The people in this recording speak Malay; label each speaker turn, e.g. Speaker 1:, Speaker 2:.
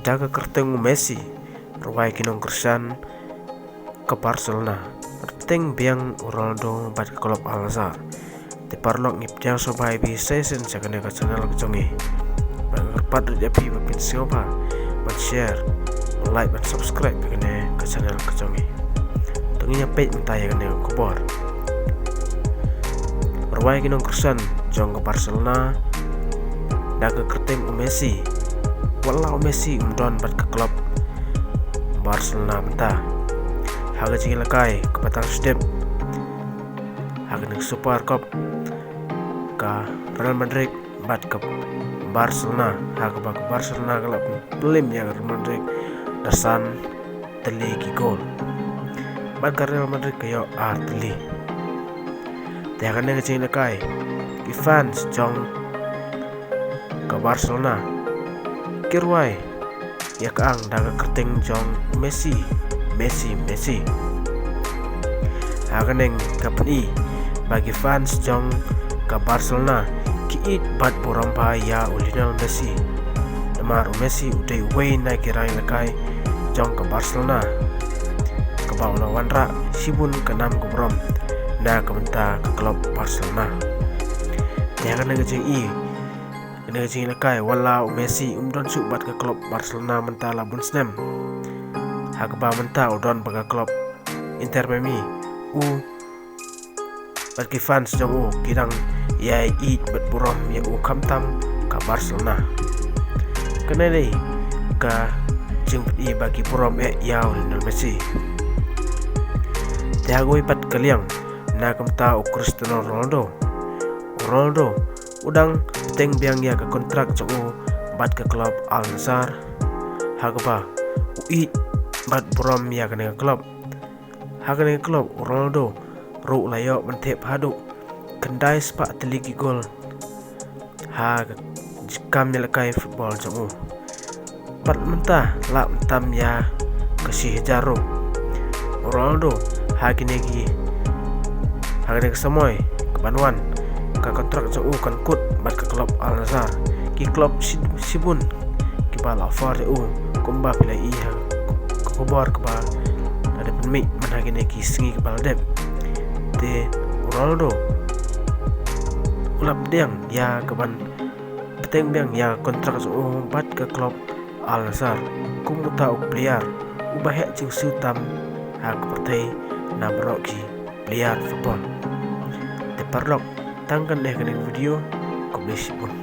Speaker 1: jaga kerteng Messi ruai kinong kersan ke Barcelona kerteng biang Ronaldo bat ke klub Al Nassr te parlok ngip jang sobai bi sesen sakane ka channel ke jongi pat de pi bapin siopa bat share like bat subscribe kene ke channel ke jongi tenginya page mentaya kene kubor ruai kinong kersan jong ke Barcelona daga kerteng Messi walau Messi umdon bat ke klub Barcelona mentah haga cingin lekai ke batang step haga nek Super Cup ke Real Madrid bat ke Barcelona haga ba ke Barcelona kelab pelim ya Real Madrid dasan teli ki gol bat ke Real Madrid kayo teli tiaga nek cingin lekai ki fans jong ke Barcelona kirwai ya kaang daga kerteng jong Messi haganeng kapni bagi fans jong ke Barcelona kiit bat borampa ya Lionel Messi namar Messi udai way na kirai lekai jong ke Barcelona ke bawla wanra sibun kenam kubrom na kementa ke klub Barcelona ya haganeng jeng kena jing lekai walau Messi umdon subat ke klub Barcelona mentala bunsnem hakba menta udon baga klub Inter Miami bagi fans jong kidang ya it bet burom ya kamtam ke Barcelona kena dei ka jing bagi burom ya Lionel Messi tiago ipat kaliang na kamta Cristiano Ronaldo udang teng biang ya ke kontrak jong bat ke klub Al Nassr hagba bat buram ya kena klub Ronaldo ru layo mentep hadu kendai sepak teligi gol jikam lekai football jong pat mentah la mentam ya kasih jaro Ronaldo haginegi semoy kebanuan ka kontrak jong kan kut bat ke klub Al Nassr ki klub sibun ki bala far kumba pilai kubor keba ada penmik menagine ki singi kebal dep te Ronaldo ulap diang ya keban peteng diang ya kontrak bat ke klub Al Nassr kumuta player ubah cing sutam hak pertai na beroki player football te parlok tangkan deh kena video kubis pun